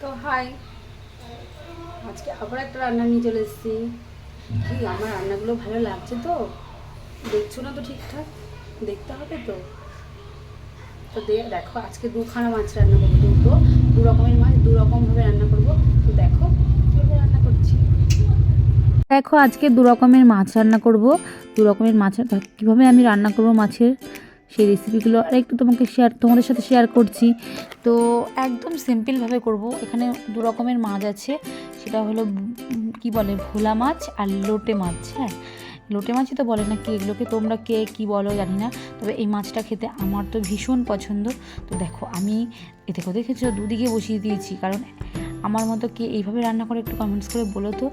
তো হাই, আজকে আবার একটা রান্না নিয়ে চলে এসেছি। কি আমার রান্নাগুলো ভালো লাগছে তো? দেখছো না তো ঠিকঠাক? দেখতে হবে তো। তো দেখো, আজকে দুখানা মাছ রান্না করবো। দু রকমের মাছ, দু রকমভাবে রান্না করবো। তো দেখো কীভাবে রান্না করছি। দেখো আজকে দু রকমের মাছ রান্না করব। দু রকমের মাছ কীভাবে আমি রান্না করব মাছের সেই রেসিপিগুলো আর একটু তোমাদের সাথে শেয়ার করছি। তো একদম সিম্পলভাবে করব। এখানে দু রকমের মাছ আছে, সেটা হলো কি বলে ভোলা মাছ আর লোটে মাছ। হ্যাঁ, লোটে মাছই তো বলে না কি এগুলোকে, তোমরা কে কী বলো জানি না, তবে এই মাছটা খেতে আমার তো ভীষণ পছন্দ। তো দেখো আমি দেখেছো দুদিকে বসিয়ে দিয়েছি, কারণ আমার মতো কে এইভাবে রান্না করে একটু কমেন্টস করে বলো তো।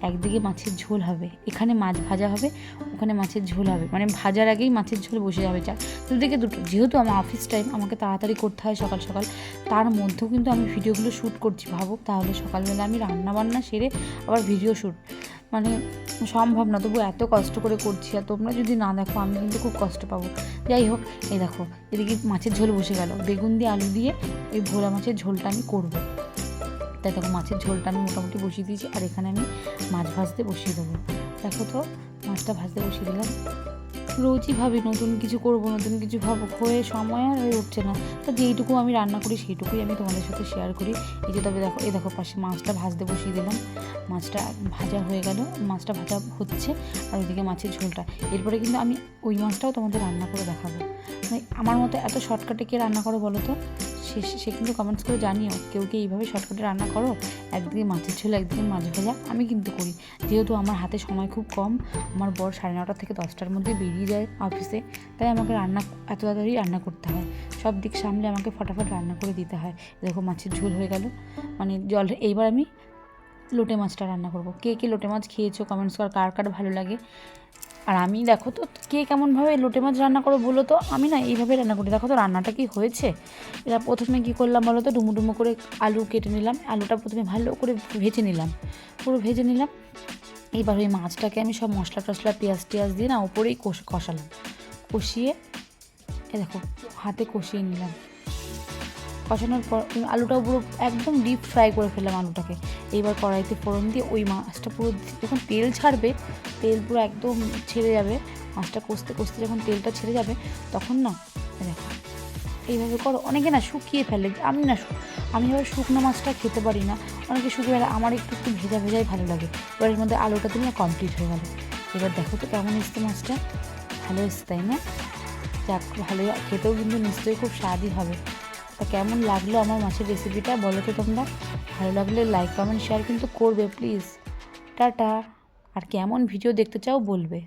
একদিকে মাছের ঝোল হবে, এখানে মাছ ভাজা হবে, ওখানে মাছের ঝোল হবে, মানে ভাজার আগেই মাছের ঝোল বসে যাবে। দুদিকে দুটো, যেহেতু আমার অফিস টাইম, আমাকে তাড়াতাড়ি করতে হয় সকাল সকাল, তার মধ্যেও কিন্তু আমি ভিডিওগুলো শ্যুট করছি। ভাবো তাহলে সকালবেলা আমি রান্না বান্না সেরে আবার ভিডিও শ্যুট, মানে সম্ভব না। তবু এত কষ্ট করে করছি, আর তোমরা যদি না দেখো আমি কিন্তু খুব কষ্ট পাবো। যাই হোক, এই দেখো এদিকে মাছের ঝোল বসে গেল, বেগুন দিয়ে আলু দিয়ে এই ভোলা মাছের ঝোলটা আমি করবো। তাই দেখো মাছের ঝোলটা আমি মোটামুটি বসিয়ে দিয়েছি, আর এখানে আমি মাছ ভাজতে বসিয়ে দেবো। দেখো তো মাছটা ভাজতে বসিয়ে দিলাম। রোজই ভাবি নতুন কিছু করবো, নতুন কিছু ভাবো, হয়ে সময় আর হয়ে উঠছে না। তো যেইটুকু আমি রান্না করি সেইটুকুই আমি তোমাদের সাথে শেয়ার করি। এই যে তবে দেখো, এই দেখো পাশে মাছটা ভাজতে বসিয়ে দিলাম। মাছটা ভাজা হয়ে গেল, মাছটা ভাজা হচ্ছে, আর ওইদিকে মাছের ঝোলটা। এরপরে কিন্তু আমি ওই মাছটাও তোমাদের রান্না করে দেখাবো। মানে আমার মতো এত শর্টকাটে কে রান্না করো বলো তো? সে কিন্তু কমেন্টস করে জানিও, কেউ কি এইভাবে শর্টকাটে রান্না করো? একদিকে মাছের ঝোল, একদিকে মাছ ভাজা। আমি কিন্তু করি, যেহেতু আমার হাতে সময় খুব কম। আমার বর 9:30 থেকে 10টার মধ্যে বেরিয়ে যায় অফিসে, তাই আমাকে এত তাড়াতাড়ি রান্না করতে হয়। সব দিক সামলে আমাকে ফটাফট রান্না করে দিতে হয়। দেখো মাছের ঝোল হয়ে গেল, মানে জল। এইবার আমি লোটে মাছটা রান্না করব। কে কে লোটে মাছ খেয়েছো কমেন্টস কর, কার কার ভালো লাগে। আর আমি দেখো তো কে কেমনভাবে লোটে মাছ রান্না করো বলো তো। আমি না এইভাবে রান্না করি। দেখো তো রান্নাটা কি হয়েছে। এটা প্রথমে কী করলাম বলো তো, ডুমো ডুমো করে আলু কেটে নিলাম। আলুটা প্রথমে ভালো করে ভেজে নিলাম, পুরো ভেজে নিলাম। এইবার ওই মাছটাকে আমি সব মশলা টশলা পেঁয়াজ টিয়াজ দিয়ে না ওপরেই কষালাম। কষিয়ে দেখো হাতে কষিয়ে নিলাম। কষানোর পর আলুটাও পুরো একদম ডিপ ফ্রাই করে ফেললাম আলুটাকে। এইবার কড়াইতে ফোড়ন দিয়ে ওই মাছটা পুরো যখন তেল ছাড়বে, তেল পুরো একদম ছেড়ে যাবে, মাছটা কষতে কষতে যখন তেলটা ছেড়ে যাবে, তখন না দেখো এইভাবে করো। অনেকে না শুকিয়ে ফেলে, আমি আবার শুকনো মাছটা খেতে পারি না। অনেকে শুকিয়ে ফেলে, আমার একটু একটু ভেজা ভেজাই ভালো লাগে। এবার এর মধ্যে আলুটা দিলে কমপ্লিট হয়ে গেল। এবার দেখো তো কেমন এসছে মাছটা, ভালো এসছে তাই না? যাক, ভালো, খেতেও কিন্তু নিশ্চয়ই খুব স্বাদই হবে। তা কেমন লাগলো আমার মাছের রেসিপিটা বলো তো তোমরা। ভালো লাগলে লাইক কমেন্ট শেয়ার কিন্তু করবে প্লিজ। টাটা। আর কেমন ভিডিও দেখতে চাও বলবে।